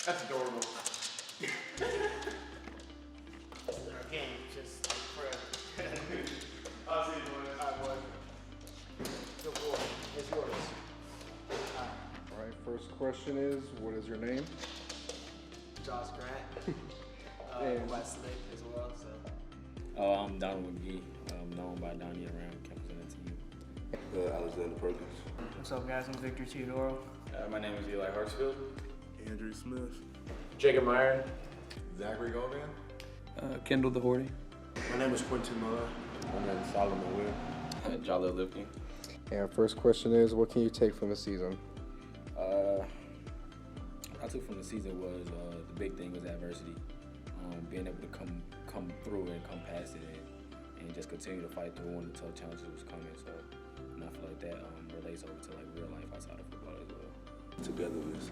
That's adorable. Our game, just like forever. I'll see you, boys. All right, boy. The board is yours. All right, first question is, what is your name? Josh Grant. And- Westlake as well, so. Oh, I'm Donald McGee. I'm known by Donnie around campus and the team. Alexander Perkins. What's up, guys? I'm Victor Teodoro. My name is Eli Hartsfield. Andrew Smith. Jacob Myron. Zachary Govan. Kendall the Horty. My name is Quentin Miller. My name is Solomon Will. Jolly Lipkin. And first question is, what can you take from the season? I took from the season was the big thing was adversity. Being able to come through and come past it and just continue to fight through when the tough challenges was coming. So, and I feel like that relates over to like real life outside of football as well. Togetherness.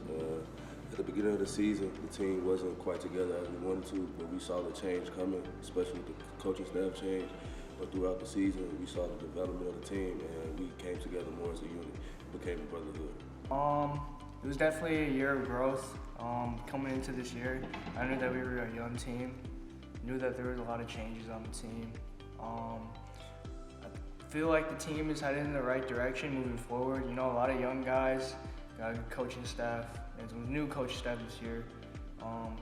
At the beginning of the season, the team wasn't quite together as we wanted to, but we saw the change coming, especially with the coaching staff change. But throughout the season, we saw the development of the team, and we came together more as a unit, became a brotherhood. It was definitely a year of growth. Coming into this year, I knew that we were a young team. Knew that there was a lot of changes on the team. I feel like the team is headed in the right direction moving forward. You know, a lot of young guys, got a good coaching staff, and some new coaching staff this year. I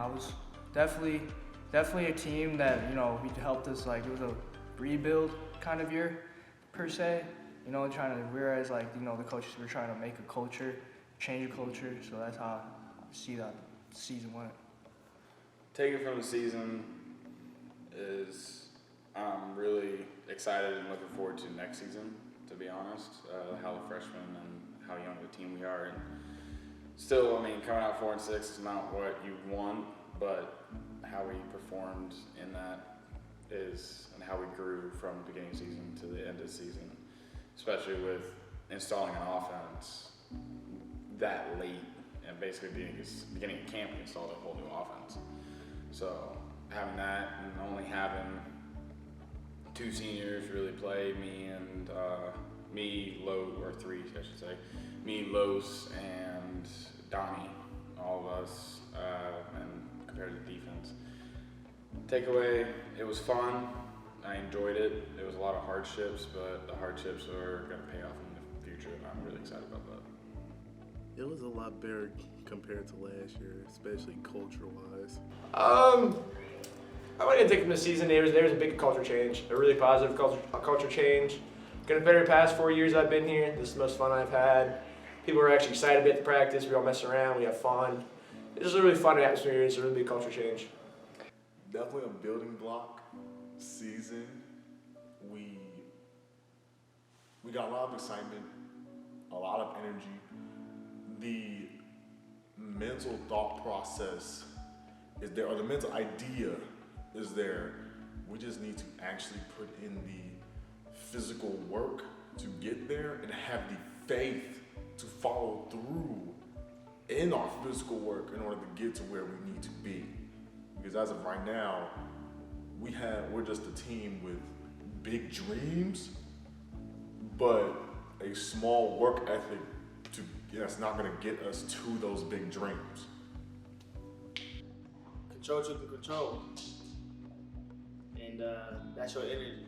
was definitely a team that, you know, helped us, like, it was a rebuild kind of year, per se. You know, trying to realize, like, you know, the coaches were trying to make a culture, change a culture, so that's how I see that season went. Taking from the season is I'm really excited and looking forward to next season, to be honest. How the freshmen and how young of a team we are. And still, I mean, coming out 4-6 is not what you want, but how we performed in that is, and how we grew from the beginning of the season to the end of the season, especially with installing an offense that late and basically beginning of camp, we installed a whole new offense. So having that and only having two seniors really play, three, I should say, me, Los, and Donnie, all of us, and compared to defense. Takeaway, it was fun. I enjoyed it. It was a lot of hardships, but the hardships are going to pay off in the future, and I'm really excited about that. It was a lot better compared to last year, especially culture-wise. I'm going to take from the season, there was a big culture change, a really positive culture change. Compared to the past 4 years I've been here, this is the most fun I've had. People are actually excited to be at the practice. We all mess around, we have fun. It's just a really fun atmosphere. It's a really big culture change. Definitely a building block season. We got a lot of excitement, a lot of energy. The mental thought process is there, or the mental idea is there. We just need to actually put in the physical work to get there and have the faith to follow through in our physical work in order to get to where we need to be. Because as of right now, we're just a team with big dreams, but a small work ethic that's not gonna get us to those big dreams. Control what you can control. And that's your energy.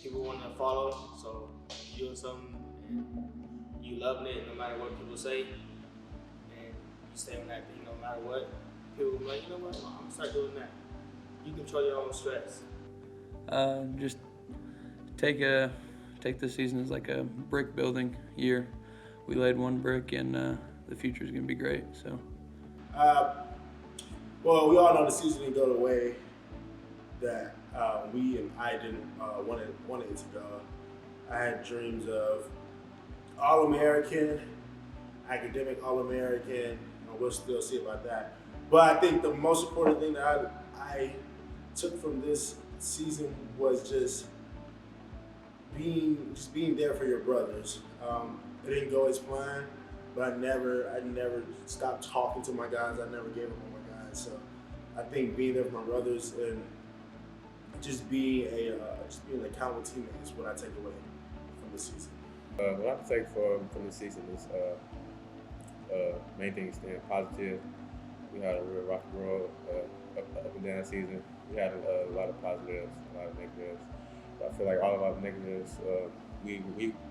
People want to follow, so you're doing something and you loving it no matter what people say, and you stay on that thing no matter what. People will be like, you know what, I'm gonna start doing that. You control your own stress. Just take this season as like a brick building year. We laid one brick, and the future is gonna be great. So. Well, we all know the season didn't go the way that we and I didn't want it to go. I had dreams of All-American, academic All-American, and we'll still see about that. But I think the most important thing that I took from this season was just being there for your brothers. It didn't go as planned, but I never stopped talking to my guys. I never gave up on my guys. So I think being there for my brothers and just being an accountable teammate is what I take away from the season. What I take from the season is Main thing is staying positive. We had a real rock and roll up and down season. We had a lot of positives, a lot of negatives. But I feel like all of our negatives, we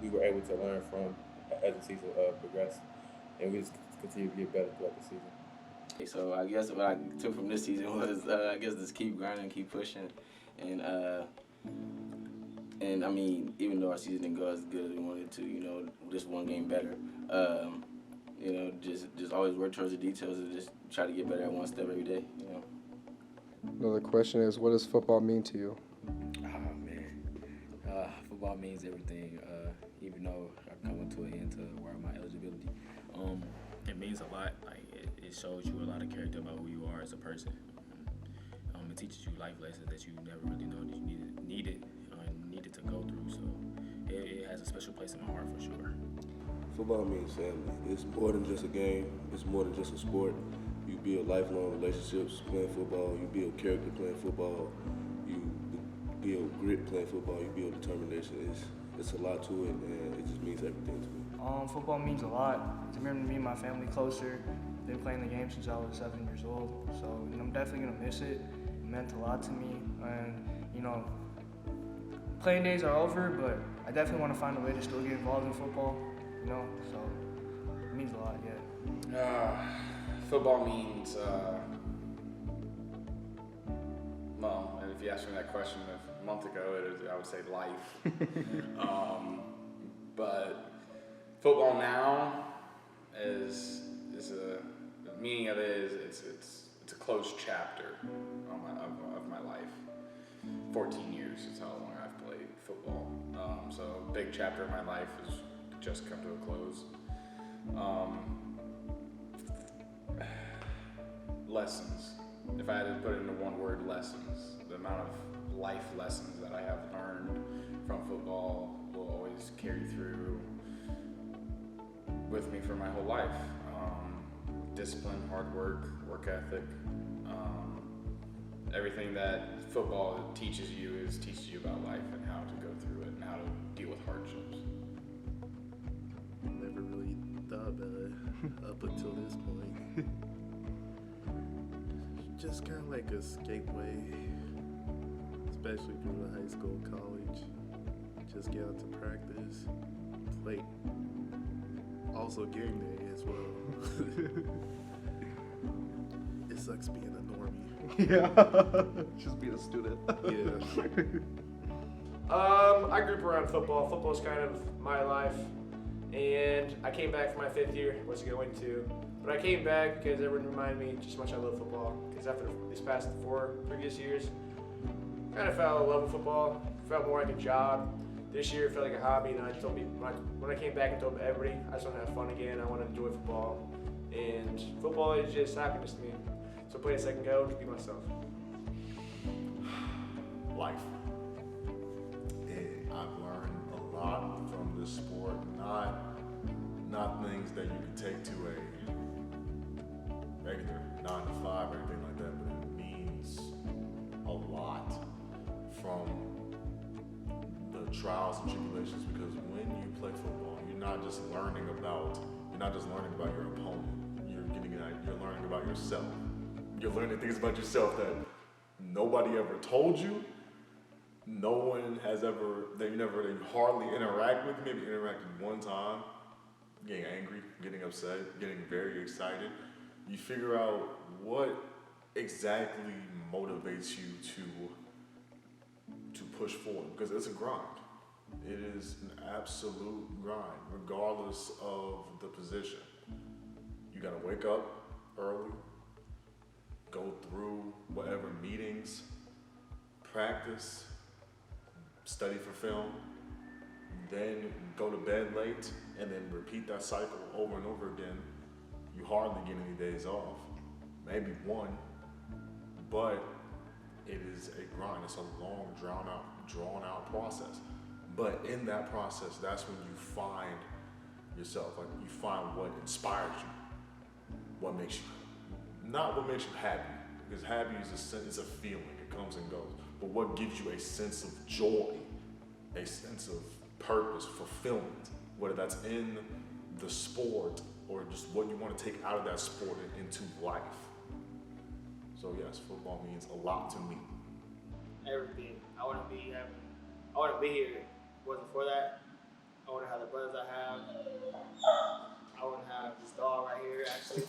were able to learn from as the season progressed, and we just continue to get better throughout the season. So I guess what I took from this season was, I guess, just keep grinding, keep pushing, and I mean, even though our season didn't go as good as we wanted to, you know, just one game better. You know, just always work towards the details and just try to get better at one step every day. You know. Another question is, what does football mean to you? Oh man, football means everything. Even though I'm coming to an end to where my eligibility, it means a lot. Like it shows you a lot of character about who you are as a person. It teaches you life lessons that you never really know that you needed to go through. So it has a special place in my heart for sure. Football means family. It's more than just a game. It's more than just a sport. You build lifelong relationships playing football. You build character playing football. You build grit playing football. You build determination. It's a lot to it, and it just means everything to me. Football means a lot. It's bringing me and my family closer. Been playing the game since I was 7 years old, so I'm definitely gonna miss it. It meant a lot to me, and you know, playing days are over, but I definitely want to find a way to still get involved in football. You know, so it means a lot, yeah. Football means, well, and if you asked me that question a month ago, I would say life. But football now is the meaning of it is it's a closed chapter of my life. 14 years is how long I've played football. So a big chapter of my life has just come to a close. Lessons. If I had to put it into one word, lessons. The amount of life lessons that I have learned from football will always carry through with me for my whole life. Discipline, hard work ethic. Everything that football teaches you about life and how to go through it and how to deal with hardships. Never really thought about it up until this point. Just kind of like a skateway, especially through high school, college. Just get out to practice, play. Also game day as well. It sucks being a normie. Yeah, just being a student. Yeah. I grew up around football. Football's kind of my life. And I came back for my 5th year, wasn't going to. But I came back because everyone reminded me just how much I love football. Because after these past 4 previous years, kind of fell in love with football. Felt more like a job. This year it felt like a hobby, and I told me when I came back and told everybody I just want to have fun again. I want to enjoy football, and football is just happiness to me. So place I can go, just be myself. Life. I've learned a lot from this sport. Not things that you can take to a regular 9 to 5 or anything like that, but it means a lot from the trials and tribulations, because when you play football, you're not just learning about your opponent. You're learning about yourself. You're learning things about yourself that nobody ever told you. No one has ever, they hardly interact with. Maybe interacted one time, getting angry, getting upset, getting very excited. You figure out what exactly motivates you to push forward, because it's a grind. It is an absolute grind, regardless of the position. You gotta wake up early, go through whatever meetings, practice, study for film, then go to bed late, and then repeat that cycle over and over again. You hardly get any days off, maybe one, but it is a grind. It's a long, drawn out process. But in that process, that's when you find yourself. Like, you find what inspires you, what makes you, not what makes you happy, because happy is a feeling. It comes and goes. But what gives you a sense of joy, a sense of purpose, fulfillment, whether that's in the sport or just what you want to take out of that sport and into life. So yes, football means a lot to me. Everything. I wouldn't be here if it wasn't for that. I wouldn't have the brothers I have. I wouldn't have this dog right here, actually.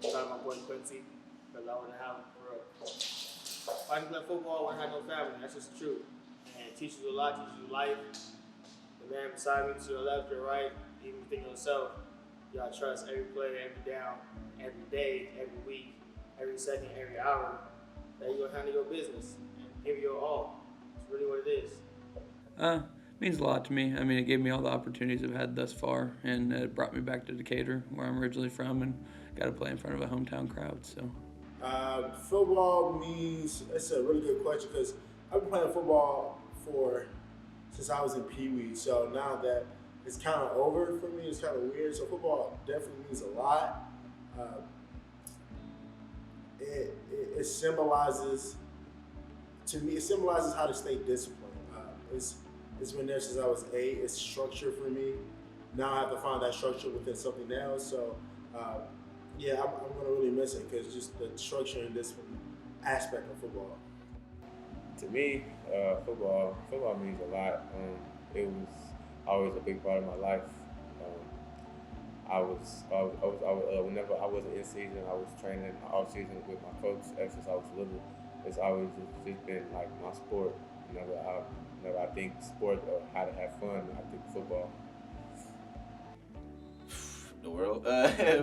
Shout out my boy Quincy, because I wouldn't have him for real. If I didn't play football, I wouldn't have no family. That's just the truth. And it teaches you a lot, teaches you life. The man beside me, to your left, your right, even within yourself. You gotta trust every play, every down, every day, every week, every second, every hour, that you're gonna handle your business and give your all. It's really what it is. Means a lot to me. I mean, it gave me all the opportunities I've had thus far, and it brought me back to Decatur, where I'm originally from, and got to play in front of a hometown crowd. So, football means, it's a really good question because I've been playing football since I was in Pee Wee. So now that it's kind of over for me, it's kind of weird. So football definitely means a lot. It symbolizes, to me, it symbolizes how to stay disciplined. It's been there since I was 8. It's structure for me. Now I have to find that structure within something else. So, I'm going to really miss it because just the structure and discipline aspect of football. To me, football means a lot. It was always a big part of my life. Whenever I wasn't in season, I was training all season with my coach ever since I was little. It's always just been like my sport. Whenever I think sport or how to have fun, I think football. The world.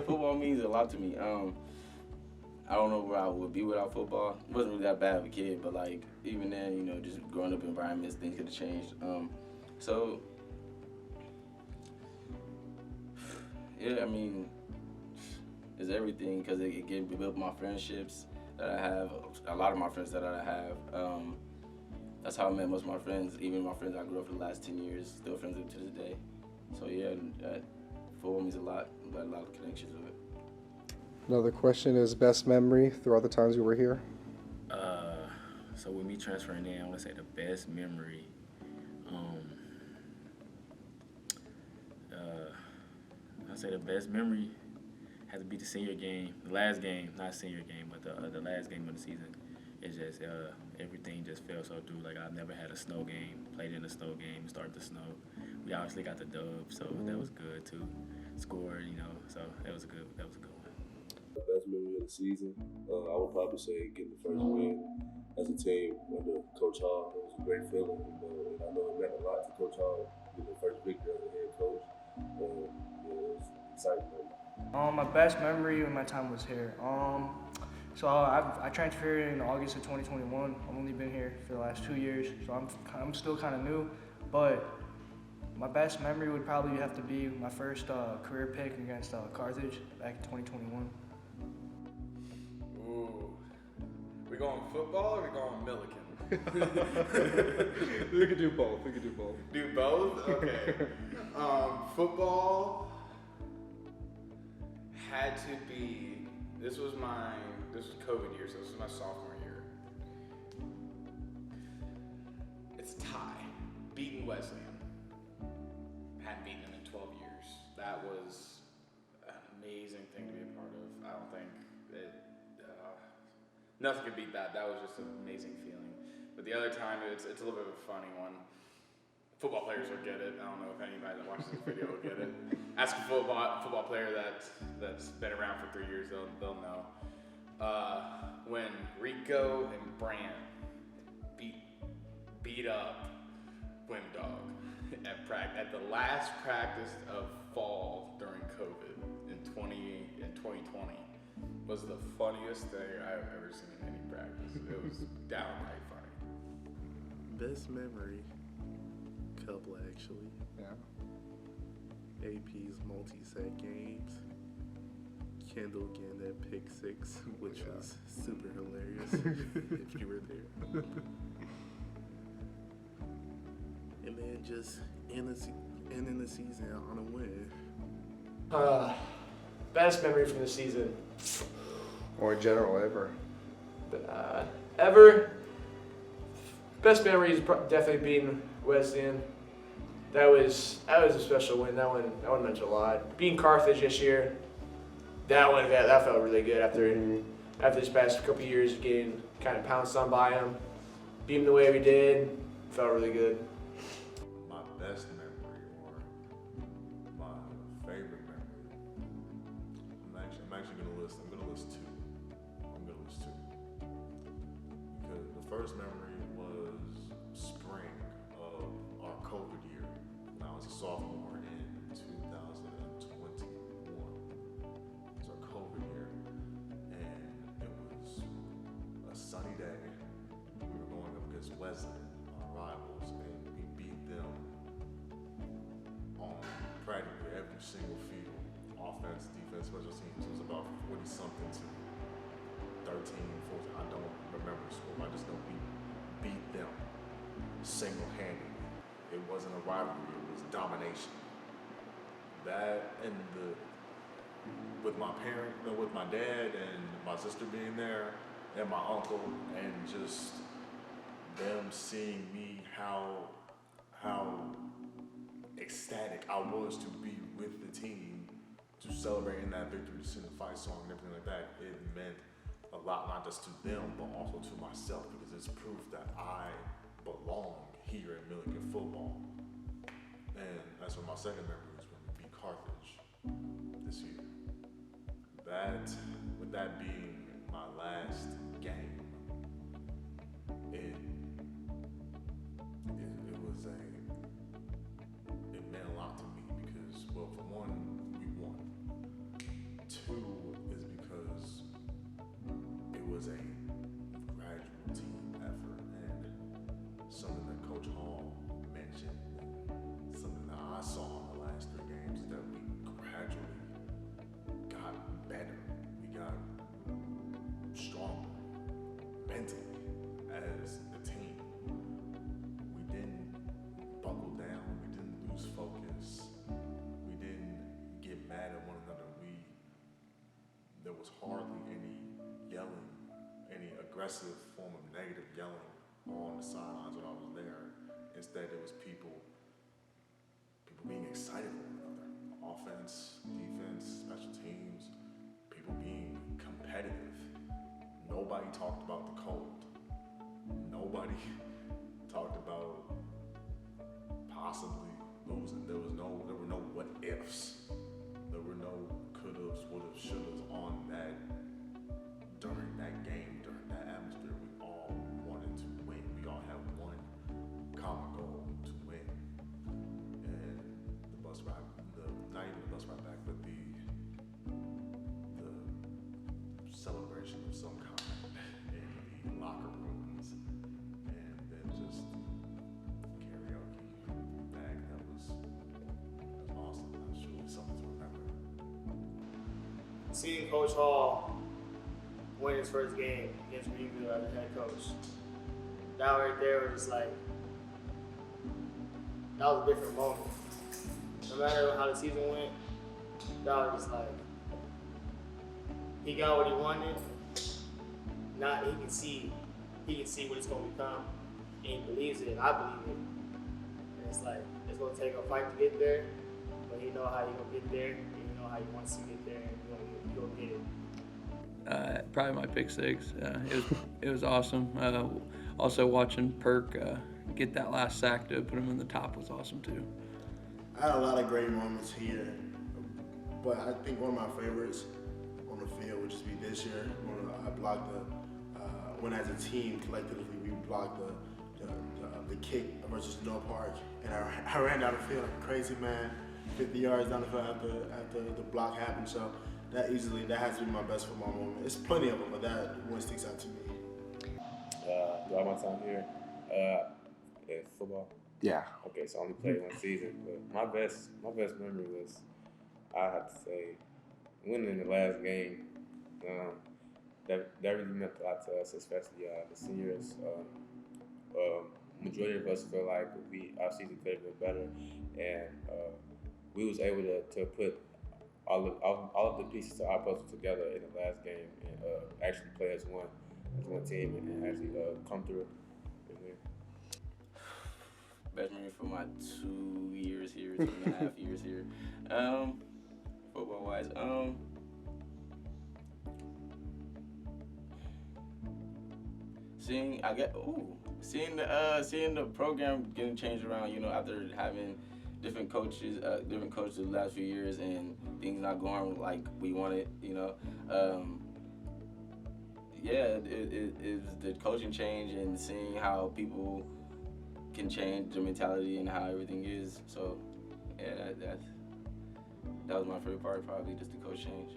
Football means a lot to me. I don't know where I would be without football. It wasn't really that bad of a kid, but like even then, just growing up in environments, things could have changed. So yeah, I mean, it's everything because it built my friendships that I have. A lot of my friends that I have. That's how I met most of my friends, even my friends I grew up for the last 10 years, still friends with to this day. So yeah, football means a lot, got a lot of connections with it. Another question is best memory throughout the times you were here? So with me transferring in, I want to say the best memory, I'd say the best memory had to be the senior game, the last game, not senior game, but the last game of the season. It's just, everything just felt so due. Like I've never had a snow game, played in a snow game, started the snow. We obviously got the dub, so that was good too. Scored, so that was a good one. The best memory of the season, I would probably say getting the first win as a team under Coach Hall. It was a great feeling, and I know it meant a lot to Coach Hall, getting the first victory as a head coach. It was exciting. My best memory of my time was here. So I transferred in August of 2021. I've only been here for the last 2 years, so I'm still kind of new. But my best memory would probably have to be my first career pick against Carthage back in 2021. Ooh, we going football or we going Millikin? We could do both. Do both? Okay. Football had to be. This was COVID year, so this was my sophomore year. It's a tie. Beating Wesleyan. Hadn't beaten them in 12 years. That was an amazing thing to be a part of. I don't think nothing could beat that. That was just an amazing feeling. But the other time, it's a little bit of a funny one. Football players will get it. I don't know if anybody that watches this video will get it. Ask a football player that's been around for 3 years, they'll know. When Rico and Brant beat up Windog at the last practice of fall during COVID in 2020 was the funniest thing I've ever seen in any practice. It was downright funny. Best memory, couple actually. Yeah. AP's multi-set games. Kendall getting that pick 6, which was super hilarious if you were there. And then just ending the season on a win. Best memory from the season. Or in general, ever. Ever. Best memory is definitely being Wesleyan. That was a special win. That one meant a lot. Beating Carthage this year, that felt really good after this past couple years of getting kind of pounced on by them. Beat them the way we did, felt really good. My best memory or my favorite memory. I'm actually gonna list. I'm gonna list two. Because the first memory was spring of our COVID year when I was a sophomore in 2021. It was our COVID year, and it was a sunny day. We were going up against Wesleyan, our rivals, and we beat them on practically every single field. Offense, defense, special teams. It was about 40 something to 13, 14. I don't remember the score. I just know we beat them single-handedly. It wasn't a rivalry. It was domination. That and with my with my dad and my sister being there and my uncle, and just them seeing me how ecstatic I was to be with the team, to celebrate in that victory, to sing the fight song and everything like that. It meant a lot, not just to them, but also to myself, because it's proof that I belong here in Millikin football. And that's what my second memory was, when we beat Carthage this year. With that being my last game, it meant a lot to me because, well, for one, we won. Two is because it was a gradual team effort, and something that Coach Hall mentioned, something that I saw in the last three games, is that we gradually got better. We got stronger mentally as a team. We didn't buckle down. We didn't lose focus. We didn't get mad at one another. There was hardly any yelling, any aggressive form of negative yelling on the sidelines when I was there. Instead, it was people being excited for one another. Offense, defense, special teams, people being competitive. Nobody talked about the cold. Nobody talked about possibly losing. There were no what ifs. There were no could-haves, would-haves, should-haves on that, during that game, during that atmosphere. We all wanted to win. We all had one common goal, to win. And the bus ride, not even the bus ride back, but the celebration of some kind in the locker rooms, and then just karaoke back. That was awesome. That was truly something to remember. Seeing Coach Hall win his first game against Greenville as a head coach, that right there was like, that was a different moment. No matter how the season went, that was just like, he got what he wanted. Now he can see what it's gonna become, and he believes it, and I believe it. And it's like, it's gonna take a fight to get there, but he know how he gonna get there, and he know how he wants to get there, and he'll get it. Probably my pick six. It was awesome. Also watching Perk get that last sack to put him in the top was awesome too. I had a lot of great moments here, but I think one of my favorites on the field would just be this year when I blocked when as a team collectively we blocked the kick versus Snow Park, and I ran down the field like a crazy man, 50 yards down the field after the block happened. So that has to be my best football moment. There's plenty of them, but that one sticks out to me. Throughout my time here, in football. Yeah. Okay, so I only played one season, but my best memory was, I have to say, winning the last game. That really meant a lot to us, especially the seniors. Majority of us feel like our season could have been better, and we was able to put all of the pieces to our puzzle together in the last game, and actually play as one team, and actually come through. freshman for my 2 years here, 2.5 years here. Football wise, seeing the program getting changed around, after having different coaches the last few years and things not going like we wanted, it's the coaching change and seeing how people can change their mentality and how everything is. So, yeah, that was my favorite part, probably just the coach change.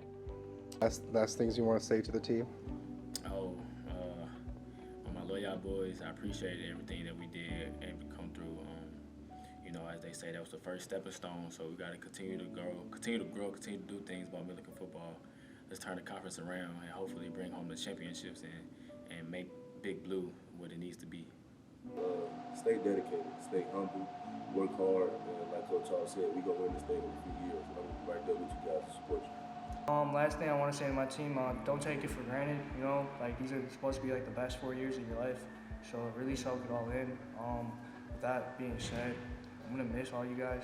Last things you want to say to the team? Oh, my loyal boys, I appreciate everything that we did and come through. As they say, that was the first stepping stone. So we got to continue to grow, continue to do things about Millikin football. Let's turn the conference around and hopefully bring home the championships and make Big Blue what it needs to be. Stay dedicated, stay humble, work hard, and like Coach Charles said, we gonna win this thing in a few years. I'm right there with you guys to support you. Last thing I want to say to my team, don't take it for granted. These are supposed to be like the best 4 years of your life, so really soak it all in. With that being said, I'm gonna miss all you guys.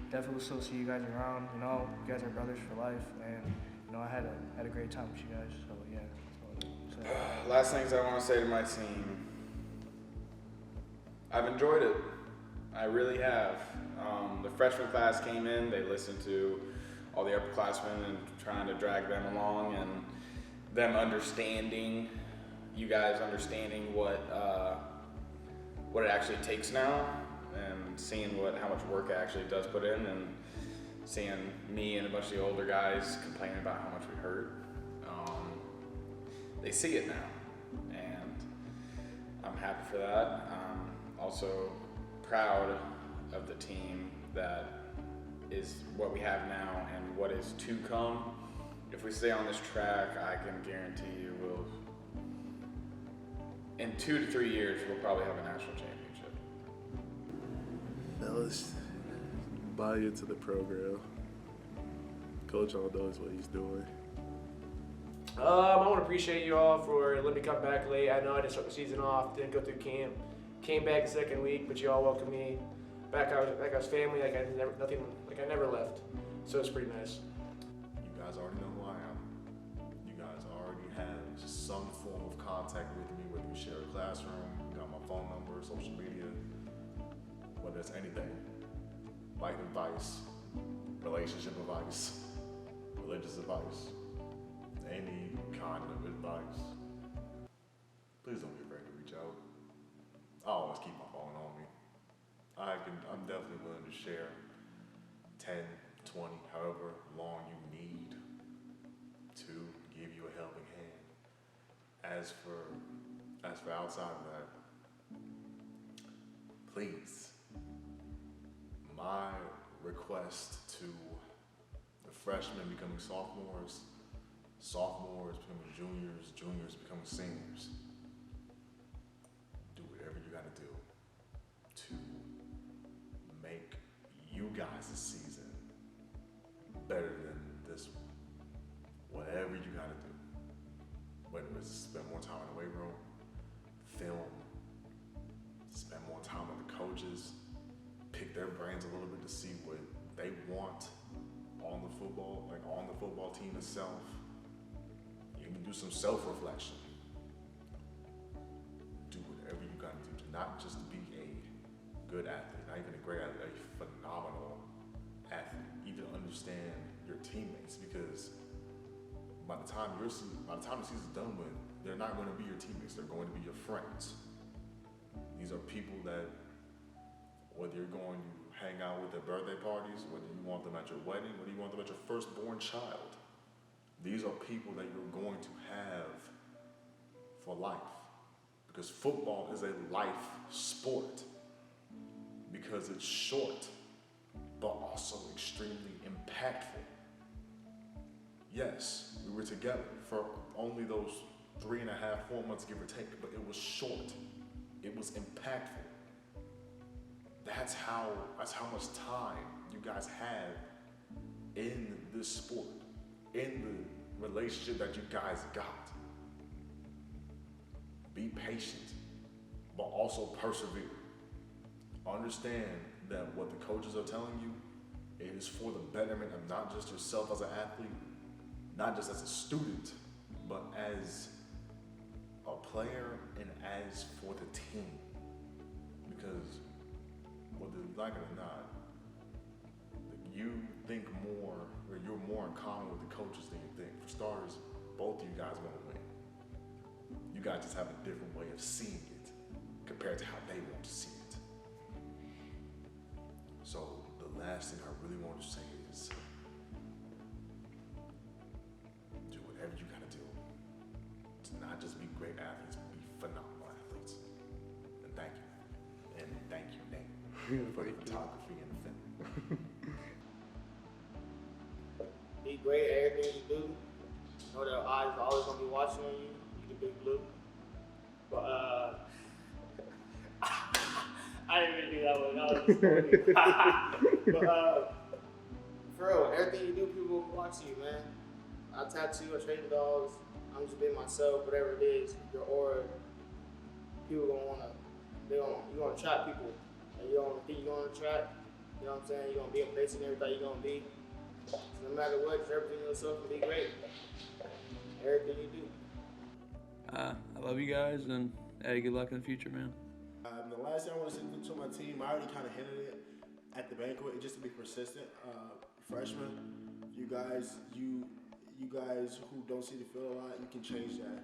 Definitely will still see you guys around. You guys are brothers for life, and I had a great time with you guys. So yeah. That's all I have to say. Last things I want to say to my team. I've enjoyed it. I really have. The freshman class came in. They listened to all the upperclassmen and trying to drag them along, and them understanding, you guys understanding what it actually takes now, and seeing how much work it actually does put in, and seeing me and a bunch of the older guys complaining about how much we hurt. They see it now, and I'm happy for that. Also proud of the team that is what we have now and what is to come. If we stay on this track, I can guarantee you in 2 to 3 years, we'll probably have a national championship. Fellas, buy into the program. Coach all knows what he's doing. I want to appreciate you all for letting me come back late. I know I didn't start the season off, didn't go through camp. Came back the second week, but you all welcomed me back. I was family, like I never left. So it's pretty nice. You guys already know who I am. You guys already have some form of contact with me, whether you share a classroom, you got my phone number, social media, whether it's anything. Life advice, relationship advice, religious advice, any kind of advice. Please don't be afraid to reach out. I always keep my phone on me. I'm definitely willing to share 10, 20, however long you need to give you a helping hand. As for outside of that, please, my request to the freshmen becoming sophomores, sophomores becoming juniors, juniors becoming seniors, do whatever you gotta do to make you guys' season better than this one. Whatever you gotta do. Whether it's spend more time in the weight room, film, spend more time with the coaches, pick their brains a little bit to see what they want on the football team itself. You can do some self-reflection. Do whatever you gotta do to not just be a good athlete, not even a great athlete, a phenomenal athlete. Even understand your teammates, because by the time the season's done with, they're not going to be your teammates, they're going to be your friends. These are people that, whether you're going to hang out with their birthday parties, whether you want them at your wedding, whether you want them at your firstborn child, these are people that you're going to have for life. Because football is a life sport. Because it's short, but also extremely impactful. Yes, we were together for only those 3.5, 4 months, give or take, but it was short. It was impactful. That's how much time you guys have in this sport, in the relationship that you guys got. Be patient, but also persevere. understand that what the coaches are telling you, it is for the betterment of not just yourself as an athlete, not just as a student, but as a player and as for the team. Because whether you like it or not, you think more, or you're more in common with the coaches than you think. For starters, both of you guys are gonna win. You guys just have a different way of seeing it compared to how they want to see it. So the last thing I really want to say is do whatever you gotta do to not just be great athletes, but be phenomenal athletes. And thank you. And thank you, Nate, for the photography and the film. Be great at everything you do. Know their eyes are always gonna be watching on you. You the big blue. But I didn't even do that one. That was just funny. But for real, everything you do, people will watch you, man. I tattoo, I trade dogs. I'm just being myself, whatever it is. Your aura, people you're gonna attract people. And you don't think you're gonna attract. You know what I'm saying? You're gonna be in place and everything you're gonna be. So no matter what, just represent yourself and be great. Everything you do. I love you guys, and hey, good luck in the future, man. The last thing I want to say to my team, I already kind of hinted it at the banquet, just to be persistent. Freshmen, you guys who don't see the field a lot, you can change that.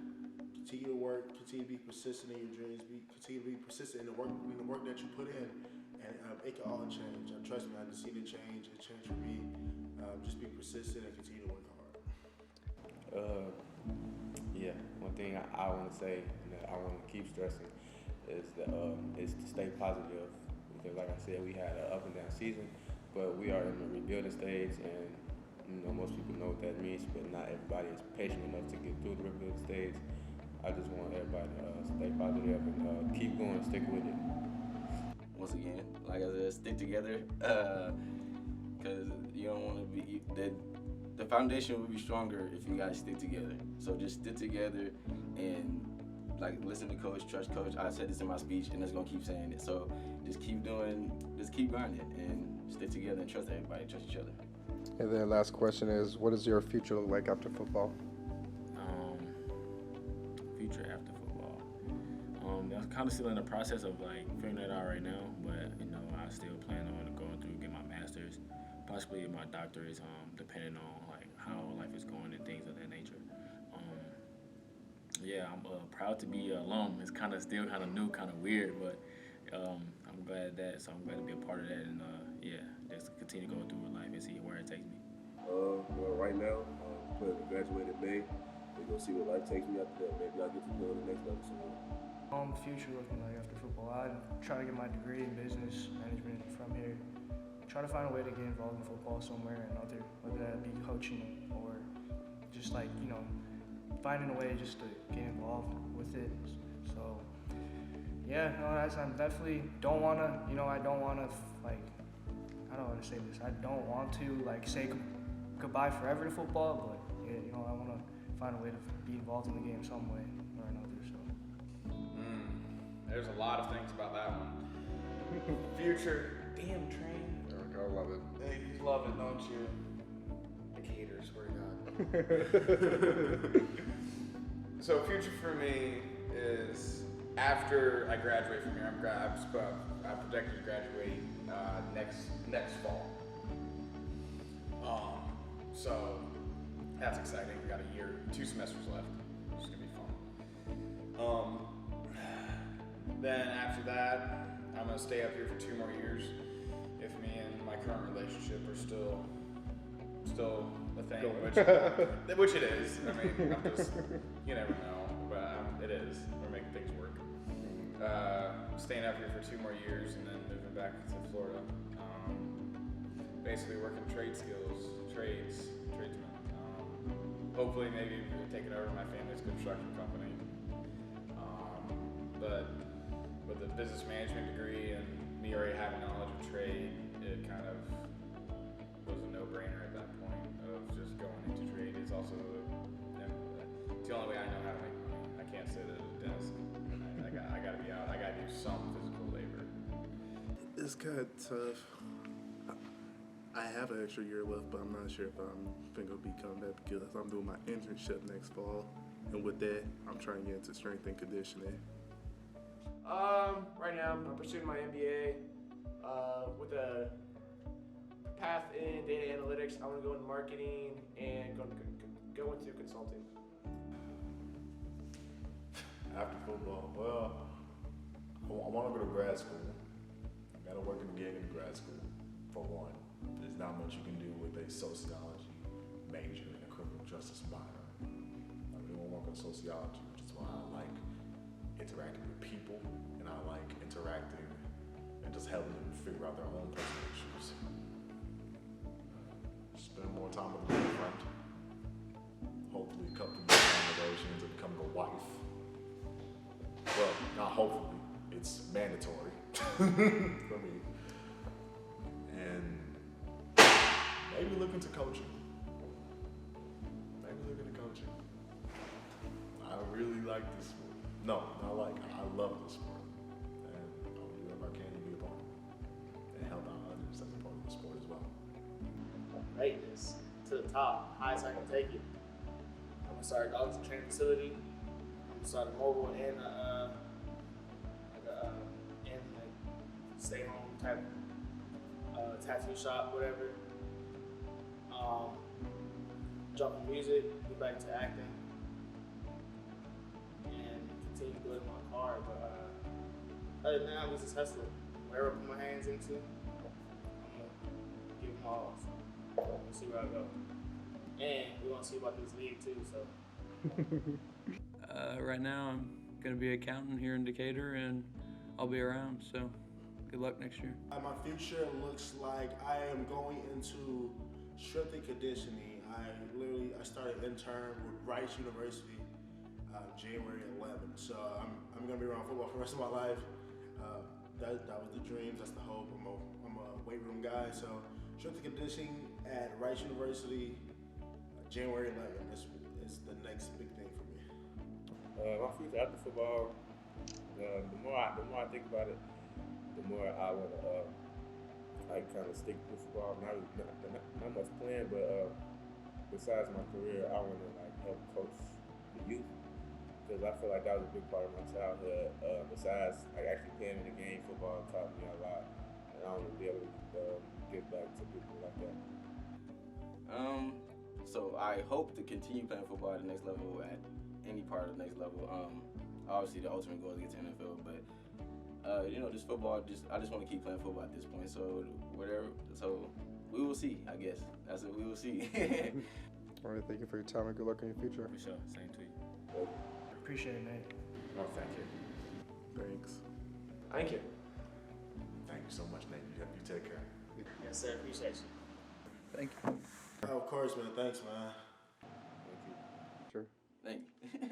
Continue to work, continue to be persistent in your dreams, continue to be persistent in the work that you put in, and it can all change. Trust me, I just seen it change. It changed for me. Just be persistent and continue to work hard. Yeah, one thing I want to say and that I want to keep stressing is to stay positive, because like I said, we had an up and down season, but we are in the rebuilding stage, and most people know what that means, but not everybody is patient enough to get through the rebuilding stage. I just want everybody to stay positive and keep going, stick with it. Once again, like I said, stick together, because you don't want to be the foundation will be stronger if you guys stick together. So just stick together and like listen to coach, trust coach. I said this in my speech, and it's gonna keep saying it. So just keep grinding and stick together and trust everybody, trust each other. And then last question is, what does your future look like after football? Future after football. I'm kind of still in the process of like figuring that out right now, but I still plan on going through, get my master's, possibly my doctorate, depending on like how life is going and things of that nature. I'm proud to be alum. It's still kind of new, kind of weird, but I'm glad of that. So I'm glad to be a part of that, and just continue going through life and see where it takes me. Well, right now, I'm planning to graduate in May. We're gonna see what life takes me after that. Maybe I'll get to play on the next level soon. Future looking like after football, I'd try to get my degree in business management from here. Try to find a way to get involved in football somewhere or another, whether that be coaching or just finding a way just to get involved with it. So I definitely don't want to, I don't want to I don't want to say this. I don't want to say goodbye forever to football, but I want to find a way to be involved in the game some way or another. So. There's a lot of things about that one. Future, damn train. I love it. Hey, you love it, don't you? The hater, swear to God. So future for me is after I graduate from here. I'm projected to graduate next fall. So that's exciting. We got a year, 2 semesters left. It's gonna be fun. Then after that, I'm gonna stay up here for 2 more years. If me and my current relationship are still a thing, which it is. I mean, I'm just, you never know, but it is. We're making things work. Staying up here for 2 more years and then moving back to Florida. Basically working tradesmen. Hopefully maybe taking over my family's construction company. But with a business management degree and me already having knowledge of trade, it kind of was a no-brainer at that point of just going into trade. It's also it's the only way I know how to make money. I can't sit at a desk. I gotta be out. I gotta do some physical labor. It's kind of tough. I have an extra year left, but I'm not sure if I'm going to be coming back because I'm doing my internship next fall. And with that, I'm trying to get into strength and conditioning. Right now I'm pursuing my MBA with a path in data analytics. I want to go into marketing and go into consulting. After football, well, I want to go to grad school. I got to work in the gig in grad school, for one. There's not much you can do with a sociology major and a criminal justice minor. I really want to work on sociology, which is why I like interacting with people, and I like interacting and just helping them figure out their own personal issues. Spend more time with a girlfriend. Hopefully, a couple of years into becoming a wife. Well, not hopefully, it's mandatory for me. And maybe look into coaching. I really like this sport. No, not like, I love this sport. And I'll do whatever I can to be a part and help out others as a part of the sport as well. Greatness to the top, highest I can take it. I'm gonna start a dog training facility. I'm gonna start a mobile and stay home type tattoo shop, whatever. Drop the music, get back to acting, and continue building my car. But other than that, I'm just a hustler. Whatever I put my hands into, I'm gonna give them all. So we'll see where I go. And we're gonna see about this league too. So Right now, I'm gonna be an accountant here in Decatur, and I'll be around. So good luck next year. My future looks like I am going into strength and conditioning. I started intern with Rice University January 11th. So I'm gonna be around football for the rest of my life. That was the dreams. That's the hope. I'm a weight room guy. So strength and conditioning at Rice University January 11th is the next big thing for me. My future after football, the more I think about it, the more I want to kind of stick with football. Not much playing, but besides my career, I want to help coach the youth, because I feel like that was a big part of my childhood. Besides actually playing in the game, football taught me a lot, and I want to be able to give back to people like that. So I hope to continue playing football at the next level, at any part of the next level. Obviously the ultimate goal is to get to NFL, but just football. I just want to keep playing football at this point. So whatever. So we will see. I guess that's what we will see. All right, thank you for your time and good luck in your future. For sure. Same to you. Appreciate it, Nate. Oh, thank you. Thanks. Thank you. Thank you so much, Nate. You take care. yes, sir. Appreciate you. Thank you. Of course, man. Thanks, man. Thank you. Sure. Thank you.